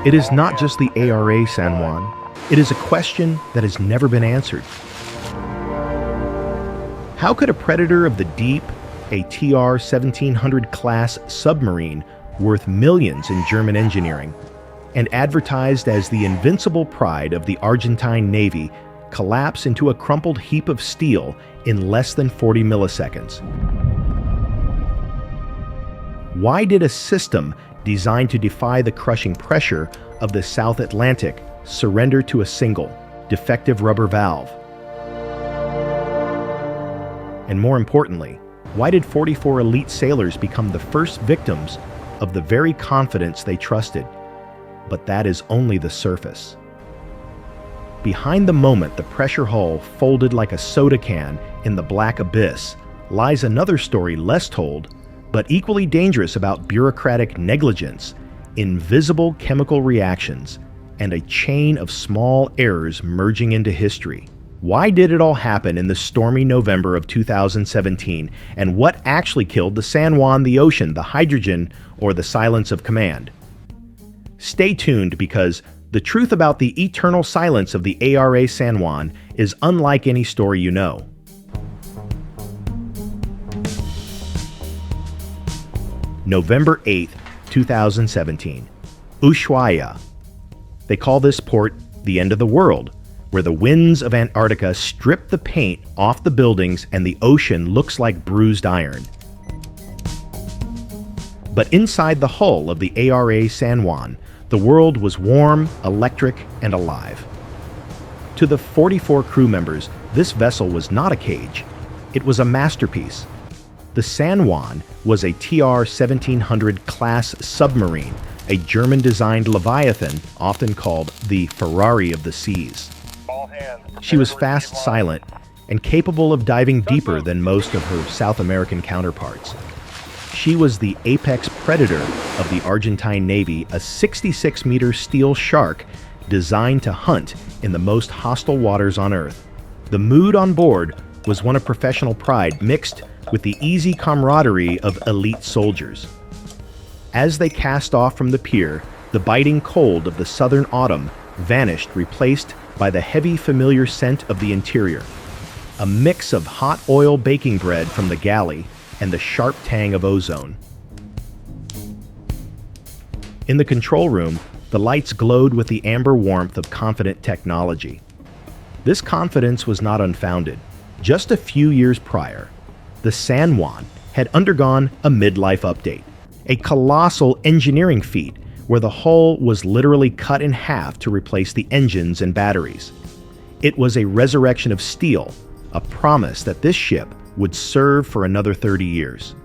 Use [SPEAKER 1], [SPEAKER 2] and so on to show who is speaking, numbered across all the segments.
[SPEAKER 1] It is not just the ARA San Juan. It is a question that has never been answered. How could a predator of the deep, a TR 1700 class submarine worth millions in German engineering, and advertised as the invincible pride of the Argentine Navy, collapse into a crumpled heap of steel in less than 40 milliseconds? Why did a system designed to defy the crushing pressure of the South Atlantic surrender to a single, defective rubber valve? And more importantly, why did 44 elite sailors become the first victims of the very confidence they trusted? But that is only the surface. Behind the moment the pressure hull folded like a soda can in the black abyss lies another story less told, but equally dangerous, about bureaucratic negligence, invisible chemical reactions, and a chain of small errors merging into history. Why did it all happen in the stormy November of 2017, and what actually killed the San Juan, the ocean, the hydrogen, or the silence of command? Stay tuned, because the truth about the eternal silence of the ARA San Juan is unlike any story you know. November 8th, 2017. Ushuaia. They call this port the end of the world, where the winds of Antarctica strip the paint off the buildings and the ocean looks like bruised iron. But inside the hull of the ARA San Juan, the world was warm, electric, and alive. To the 44 crew members, this vessel was not a cage. It was a masterpiece. The San Juan was a TR 1700 class submarine, a German-designed Leviathan, often called the Ferrari of the seas. She was fast, silent, and capable of diving deeper than most of her South American counterparts. She was the apex predator of the Argentine Navy, a 66-meter steel shark designed to hunt in the most hostile waters on Earth. The mood on board was one of professional pride mixed with the easy camaraderie of elite soldiers. As they cast off from the pier, the biting cold of the southern autumn vanished, replaced by the heavy familiar scent of the interior, a mix of hot oil baking bread from the galley and the sharp tang of ozone. In the control room, the lights glowed with the amber warmth of confident technology. This confidence was not unfounded. Just a few years prior, the San Juan had undergone a midlife update, a colossal engineering feat where the hull was literally cut in half to replace the engines and batteries. It was a resurrection of steel, a promise that this ship would serve for another 30 years.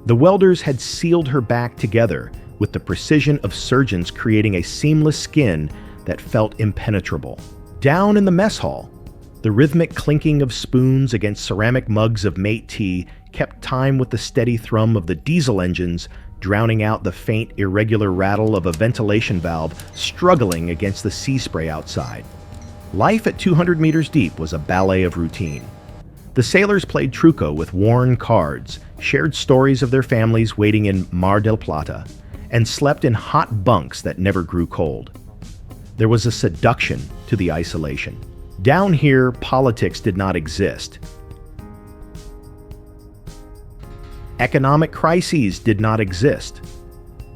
[SPEAKER 1] The welders had sealed her back together with the precision of surgeons, creating a seamless skin that felt impenetrable. Down in the mess hall, the rhythmic clinking of spoons against ceramic mugs of mate tea kept time with the steady thrum of the diesel engines, drowning out the faint, irregular rattle of a ventilation valve struggling against the sea spray outside. Life at 200 meters deep was a ballet of routine. The sailors played truco with worn cards, shared stories of their families waiting in Mar del Plata, and slept in hot bunks that never grew cold. There was a seduction to the isolation. Down here, politics did not exist. Economic crises did not exist.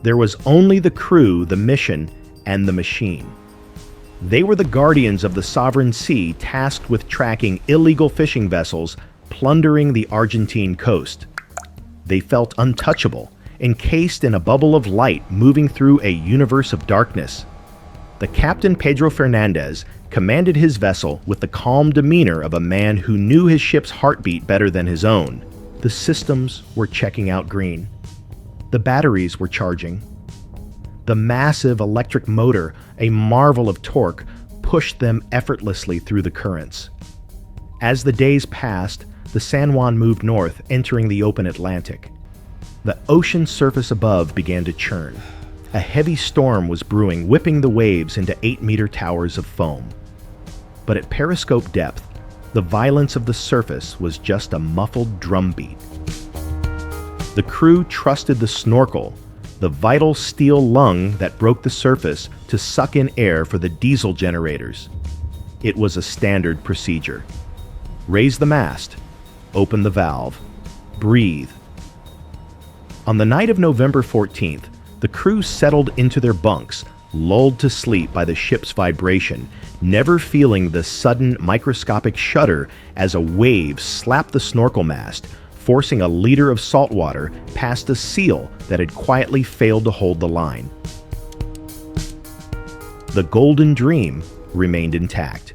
[SPEAKER 1] There was only the crew, the mission, and the machine. They were the guardians of the sovereign sea, tasked with tracking illegal fishing vessels plundering the Argentine coast. They felt untouchable, encased in a bubble of light moving through a universe of darkness. The captain, Pedro Fernandez, commanded his vessel with the calm demeanor of a man who knew his ship's heartbeat better than his own. The systems were checking out green. The batteries were charging. The massive electric motor, a marvel of torque, pushed them effortlessly through the currents. As the days passed, the San Juan moved north, entering the open Atlantic. The ocean surface above began to churn. A heavy storm was brewing, whipping the waves into 8-meter towers of foam. But at periscope depth, the violence of the surface was just a muffled drumbeat. The crew trusted the snorkel, the vital steel lung that broke the surface to suck in air for the diesel generators. It was a standard procedure. Raise the mast, open the valve, breathe. On the night of November 14th, the crew settled into their bunks, lulled to sleep by the ship's vibration, never feeling the sudden microscopic shudder as a wave slapped the snorkel mast, forcing a liter of salt water past a seal that had quietly failed to hold the line. The golden dream remained intact.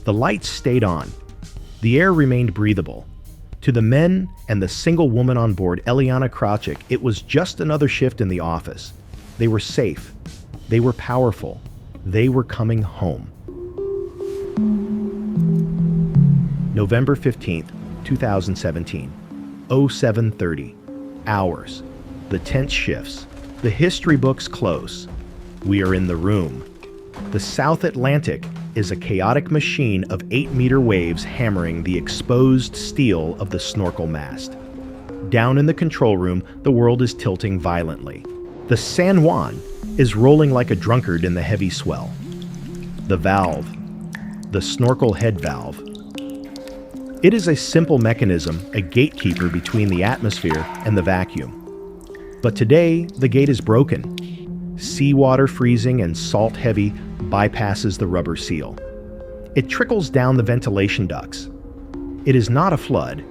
[SPEAKER 1] The lights stayed on. The air remained breathable. To the men and the single woman on board, Eliana Krachik, it was just another shift in the office. They were safe. They were powerful. They were coming home. November 15th, 2017, 07:30. Hours. The tense shifts. The history books close. We are in the room. The South Atlantic is a chaotic machine of 8-meter waves hammering the exposed steel of the snorkel mast. Down in the control room, the world is tilting violently. The San Juan is rolling like a drunkard in the heavy swell. The valve, the snorkel head valve. It is a simple mechanism, a gatekeeper between the atmosphere and the vacuum. But today, the gate is broken. Seawater freezing and salt heavy bypasses the rubber seal. It trickles down the ventilation ducts. It is not a flood.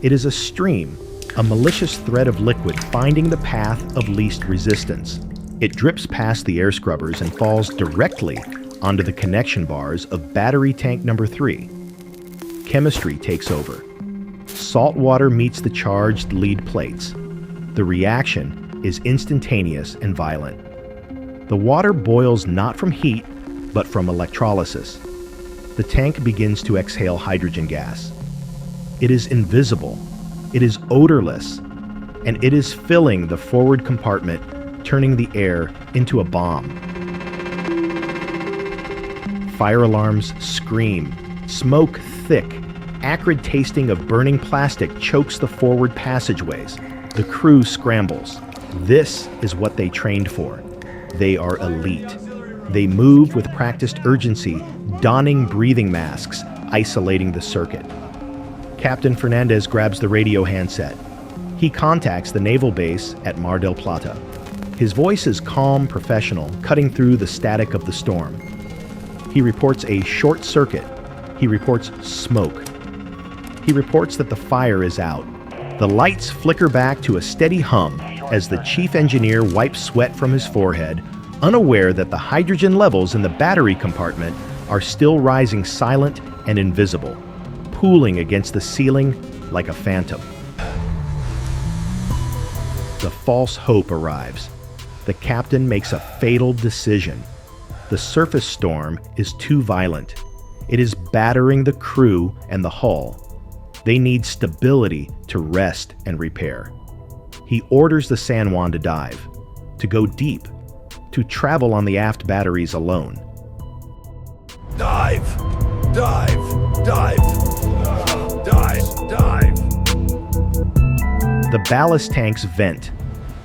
[SPEAKER 1] It is a stream, a malicious thread of liquid finding the path of least resistance. It drips past the air scrubbers and falls directly onto the connection bars of battery tank number 3. Chemistry takes over. Salt water meets the charged lead plates. The reaction is instantaneous and violent. The water boils not from heat, but from electrolysis. The tank begins to exhale hydrogen gas. It is invisible. It is odorless. And it is filling the forward compartment, turning the air into a bomb. Fire alarms scream. Smoke thick, acrid tasting of burning plastic chokes the forward passageways. The crew scrambles. This is what they trained for. They are elite. They move with practiced urgency, donning breathing masks, isolating the circuit. Captain Fernandez grabs the radio handset. He contacts the naval base at Mar del Plata. His voice is calm, professional, cutting through the static of the storm. He reports a short circuit. He reports smoke. He reports that the fire is out. The lights flicker back to a steady hum as the chief engineer wipes sweat from his forehead, unaware that the hydrogen levels in the battery compartment are still rising silent and invisible, pooling against the ceiling like a phantom. The false hope arrives. The captain makes a fatal decision. The surface storm is too violent. It is battering the crew and the hull. They need stability to rest and repair. He orders the San Juan to dive, to go deep, to travel on the aft batteries alone.
[SPEAKER 2] Dive! Dive! Dive! Dive! Dive!
[SPEAKER 1] The ballast tanks vent.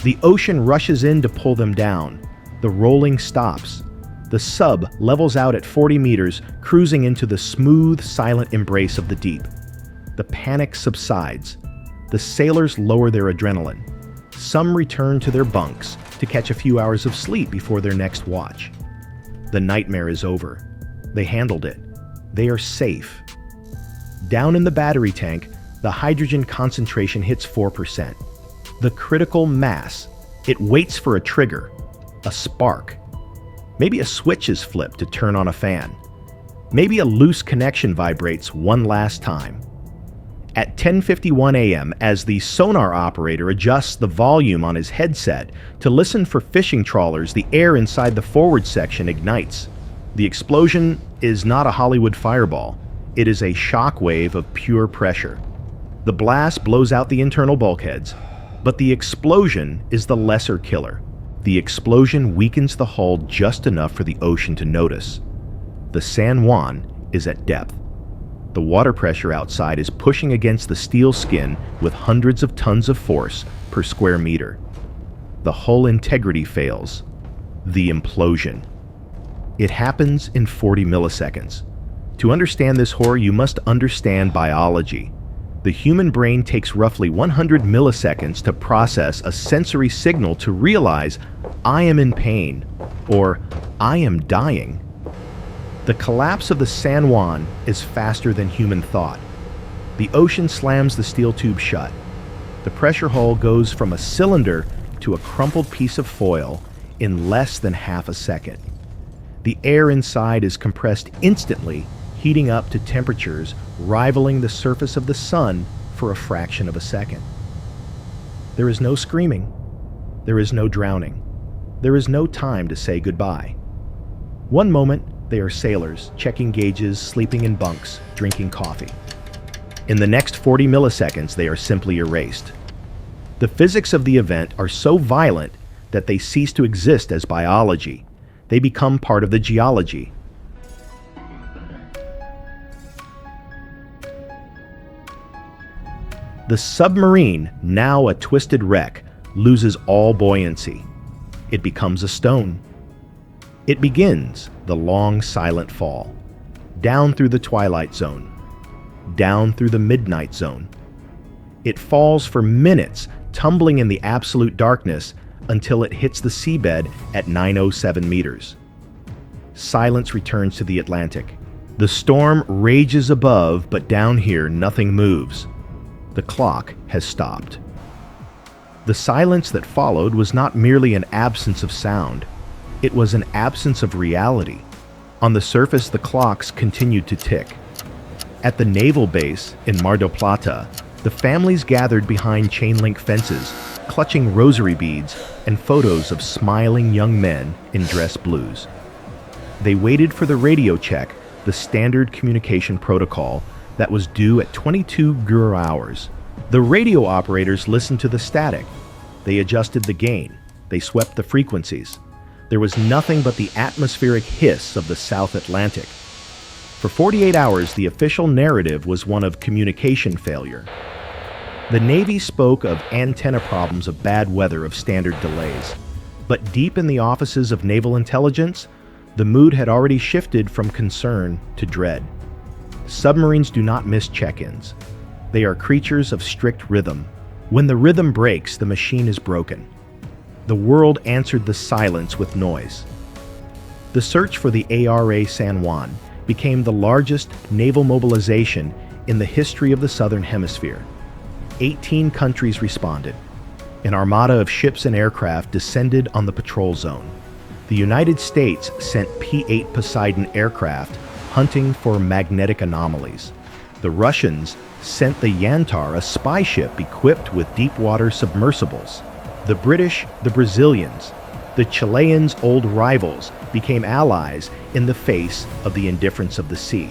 [SPEAKER 1] The ocean rushes in to pull them down. The rolling stops. The sub levels out at 40 meters, cruising into the smooth, silent embrace of the deep. The panic subsides. The sailors lower their adrenaline. Some return to their bunks to catch a few hours of sleep before their next watch. The nightmare is over. They handled it. They are safe. Down in the battery tank, the hydrogen concentration hits 4%. The critical mass. It waits for a trigger, a spark. Maybe a switch is flipped to turn on a fan. Maybe a loose connection vibrates one last time. At 10:51 a.m., as the sonar operator adjusts the volume on his headset to listen for fishing trawlers, the air inside the forward section ignites. The explosion is not a Hollywood fireball. It is a shock wave of pure pressure. The blast blows out the internal bulkheads, but the explosion is the lesser killer. The explosion weakens the hull just enough for the ocean to notice. The San Juan is at depth. The water pressure outside is pushing against the steel skin with hundreds of tons of force per square meter. the hull integrity fails. The implosion. It happens in 40 milliseconds. To understand this horror, you must understand biology. The human brain takes roughly 100 milliseconds to process a sensory signal to realize, I am in pain, or I am dying. The collapse of the San Juan is faster than human thought. The ocean slams the steel tube shut. The pressure hull goes from a cylinder to a crumpled piece of foil in less than half a second. The air inside is compressed instantly, heating up to temperatures rivaling the surface of the sun for a fraction of a second. There is no screaming. There is no drowning. There is no time to say goodbye. One moment, they are sailors, checking gauges, sleeping in bunks, drinking coffee. In the next 40 milliseconds, they are simply erased. The physics of the event are so violent that they cease to exist as biology. They become part of the geology. The submarine, now a twisted wreck, loses all buoyancy. It becomes a stone. It begins the long, silent fall, down through the twilight zone, down through the midnight zone. It falls for minutes, tumbling in the absolute darkness until it hits the seabed at 907 meters. Silence returns to the Atlantic. The storm rages above, but down here nothing moves. The clock has stopped. The silence that followed was not merely an absence of sound. It was an absence of reality. On the surface, the clocks continued to tick. At the naval base in Mar del Plata, the families gathered behind chain-link fences, clutching rosary beads and photos of smiling young men in dress blues. They waited for the radio check, the standard communication protocol that was due at 22 GUR hours. The radio operators listened to the static. They adjusted the gain. They swept the frequencies. There was nothing but the atmospheric hiss of the South Atlantic. For 48 hours, the official narrative was one of communication failure. The Navy spoke of antenna problems, of bad weather, of standard delays. But deep in the offices of naval intelligence, the mood had already shifted from concern to dread. Submarines do not miss check-ins. They are creatures of strict rhythm. When the rhythm breaks, the machine is broken. The world answered the silence with noise. The search for the ARA San Juan became the largest naval mobilization in the history of the Southern Hemisphere. 18 countries responded. An armada of ships and aircraft descended on the patrol zone. The United States sent P-8 Poseidon aircraft hunting for magnetic anomalies. The Russians sent the Yantar, a spy ship equipped with deep-water submersibles. The British, the Brazilians, the Chileans, old rivals, became allies in the face of the indifference of the sea.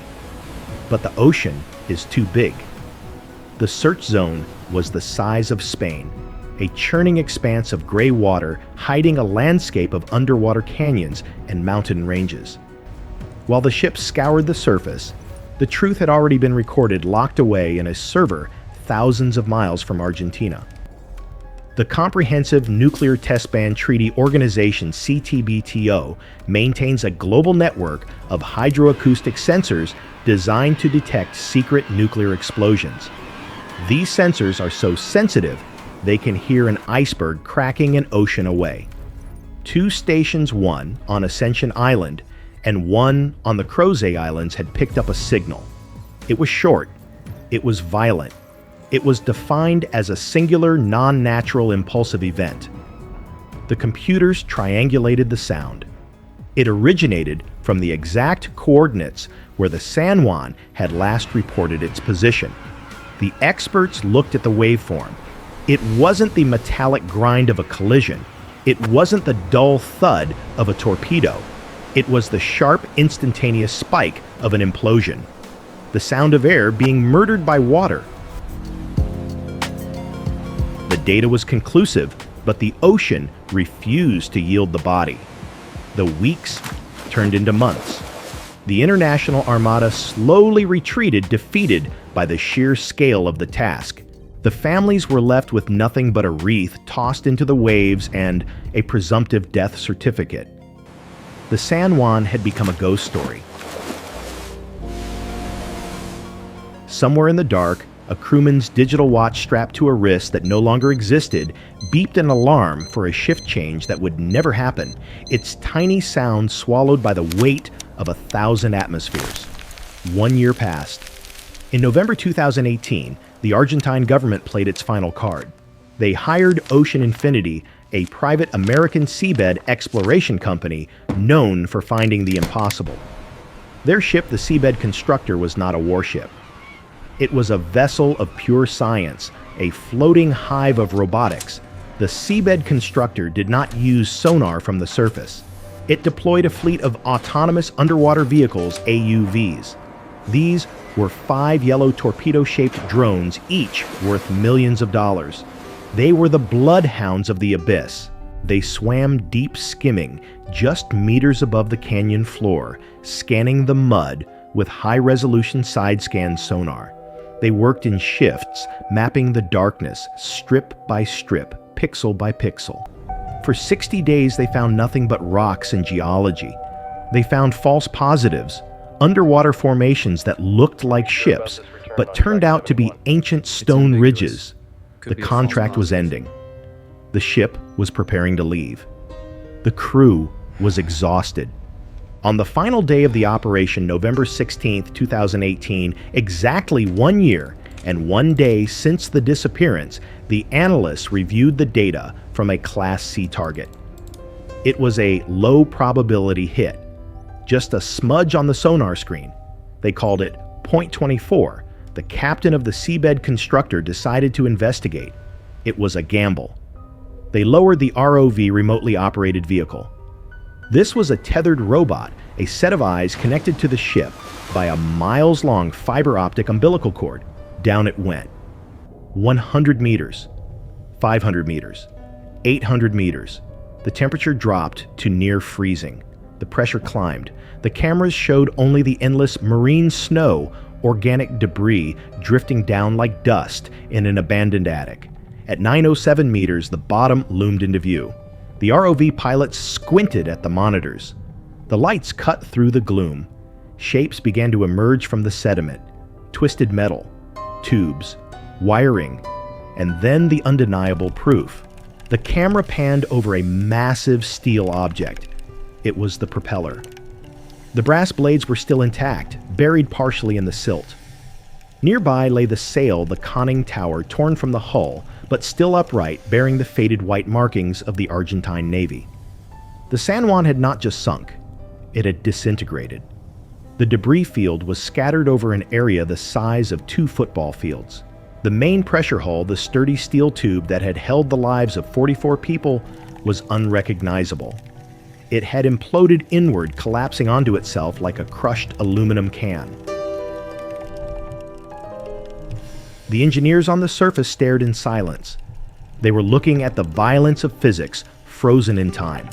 [SPEAKER 1] But the ocean is too big. The search zone was the size of Spain, a churning expanse of gray water hiding a landscape of underwater canyons and mountain ranges. While the ships scoured the surface, the truth had already been recorded, locked away in a server thousands of miles from Argentina. The Comprehensive Nuclear Test Ban Treaty Organization, CTBTO, maintains a global network of hydro-acoustic sensors designed to detect secret nuclear explosions. These sensors are so sensitive, they can hear an iceberg cracking an ocean away. 2 stations, one on Ascension Island and one on the Crozet Islands, had picked up a signal. It was short. It was violent. It was defined as a singular, non-natural, impulsive event. The computers triangulated the sound. It originated from the exact coordinates where the San Juan had last reported its position. The experts looked at the waveform. It wasn't the metallic grind of a collision. It wasn't the dull thud of a torpedo. It was the sharp, instantaneous spike of an implosion. The sound of air being murdered by water. The data was conclusive, but the ocean refused to yield the body. The weeks turned into months. The International Armada slowly retreated, defeated by the sheer scale of the task. The families were left with nothing but a wreath tossed into the waves and a presumptive death certificate. The San Juan had become a ghost story. Somewhere in the dark, a crewman's digital watch strapped to a wrist that no longer existed beeped an alarm for a shift change that would never happen, its tiny sound swallowed by the weight of 1,000 atmospheres. 1 year passed. In November 2018, the Argentine government played its final card. They hired Ocean Infinity, a private American seabed exploration company known for finding the impossible. Their ship, the Seabed Constructor, was not a warship. It was a vessel of pure science, a floating hive of robotics. The Seabed Constructor did not use sonar from the surface. It deployed a fleet of autonomous underwater vehicles, AUVs. These were 5 yellow torpedo-shaped drones, each worth millions of dollars. They were the bloodhounds of the abyss. They swam deep, skimming just meters above the canyon floor, scanning the mud with high-resolution side-scan sonar. They worked in shifts, mapping the darkness, strip by strip, pixel by pixel. For 60 days, they found nothing but rocks and geology. They found false positives, underwater formations that looked like ships, but turned out to be ancient stone ridges. The contract was ending. The ship was preparing to leave. The crew was exhausted. On the final day of the operation, November 16, 2018, exactly 1 year and 1 day since the disappearance, the analysts reviewed the data from a Class C target. It was a low-probability hit, just a smudge on the sonar screen. They called it Point 24. The captain of the Seabed Constructor decided to investigate. It was a gamble. They lowered the ROV remotely operated vehicle. This was a tethered robot, a set of eyes connected to the ship by a miles-long fiber optic umbilical cord. Down it went. 100 meters, 500 meters, 800 meters. The temperature dropped to near freezing. The pressure climbed. The cameras showed only the endless marine snow, organic debris drifting down like dust in an abandoned attic. At 907 meters, the bottom loomed into view. The ROV pilots squinted at the monitors. The lights cut through the gloom. Shapes began to emerge from the sediment. Twisted metal, tubes, wiring, and then the undeniable proof. The camera panned over a massive steel object. It was the propeller. The brass blades were still intact, buried partially in the silt. Nearby lay the sail, the conning tower torn from the hull, but still upright, bearing the faded white markings of the Argentine Navy. The San Juan had not just sunk, it had disintegrated. The debris field was scattered over an area the size of 2 football fields. The main pressure hull, the sturdy steel tube that had held the lives of 44 people, was unrecognizable. It had imploded inward, collapsing onto itself like a crushed aluminum can. The engineers on the surface stared in silence. They were looking at the violence of physics, frozen in time.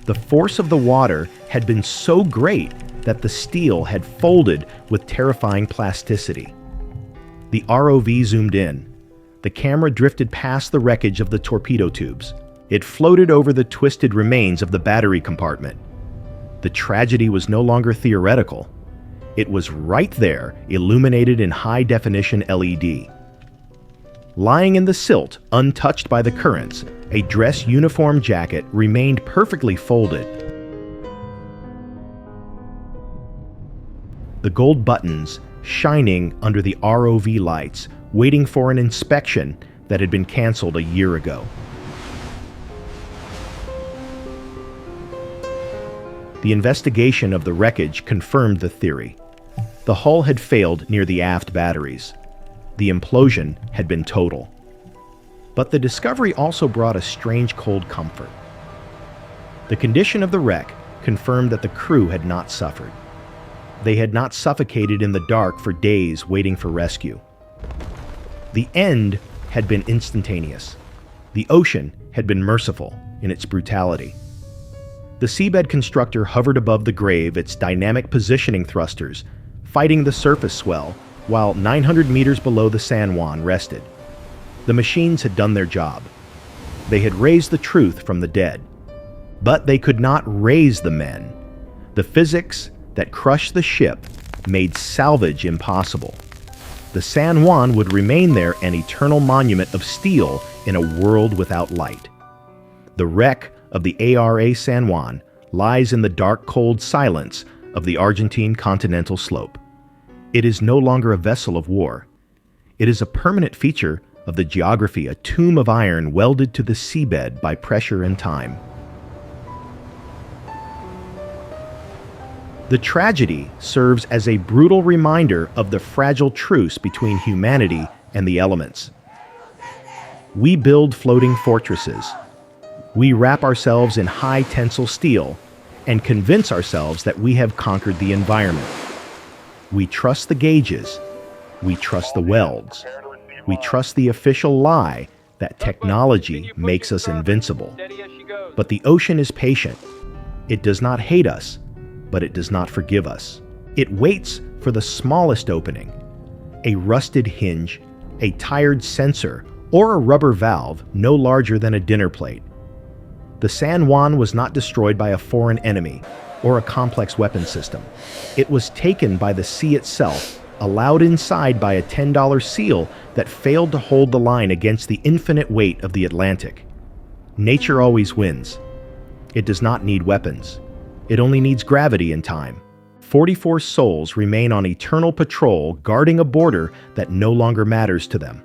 [SPEAKER 1] The force of the water had been so great that the steel had folded with terrifying plasticity. The ROV zoomed in. The camera drifted past the wreckage of the torpedo tubes. It floated over the twisted remains of the battery compartment. The tragedy was no longer theoretical. It was right there, illuminated in high-definition LED. Lying in the silt, untouched by the currents, a dress uniform jacket remained perfectly folded. The gold buttons shining under the ROV lights, waiting for an inspection that had been canceled a year ago. The investigation of the wreckage confirmed the theory. The hull had failed near the aft batteries. The implosion had been total. But the discovery also brought a strange cold comfort. The condition of the wreck confirmed that the crew had not suffered. They had not suffocated in the dark for days waiting for rescue. The end had been instantaneous. The ocean had been merciful in its brutality. The Seabed Constructor hovered above the grave, its dynamic positioning thrusters fighting the surface swell, while 900 meters below the San Juan rested. The machines had done their job. They had raised the truth from the dead. But they could not raise the men. The physics that crushed the ship made salvage impossible. The San Juan would remain there, an eternal monument of steel in a world without light. The wreck of the ARA San Juan lies in the dark, cold silence of the Argentine continental slope. It is no longer a vessel of war. It is a permanent feature of the geography, a tomb of iron welded to the seabed by pressure and time. The tragedy serves as a brutal reminder of the fragile truce between humanity and the elements. We build floating fortresses. We wrap ourselves in high tensile steel and convince ourselves that we have conquered the environment. We trust the gauges. We trust the welds. We trust the official lie that technology makes us invincible. But the ocean is patient. It does not hate us, but it does not forgive us. It waits for the smallest opening, a rusted hinge, a tired sensor, or a rubber valve no larger than a dinner plate. The San Juan was not destroyed by a foreign enemy or a complex weapon system. It was taken by the sea itself, allowed inside by a $10 seal that failed to hold the line against the infinite weight of the Atlantic. Nature always wins. It does not need weapons. It only needs gravity and time. 44 souls remain on eternal patrol, guarding a border that no longer matters to them.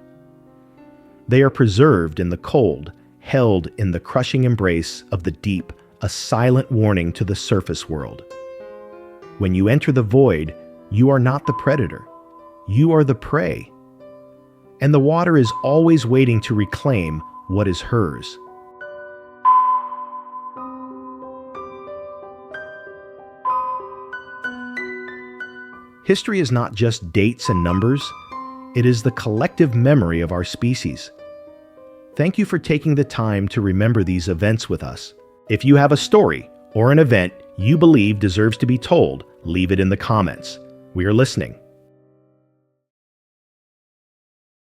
[SPEAKER 1] They are preserved in the cold, held in the crushing embrace of the deep, a silent warning to the surface world. When you enter the void, you are not the predator. You are the prey. And the water is always waiting to reclaim what is hers. History is not just dates and numbers. It is the collective memory of our species. Thank you for taking the time to remember these events with us. If you have a story or an event you believe deserves to be told, leave it in the comments. We are listening.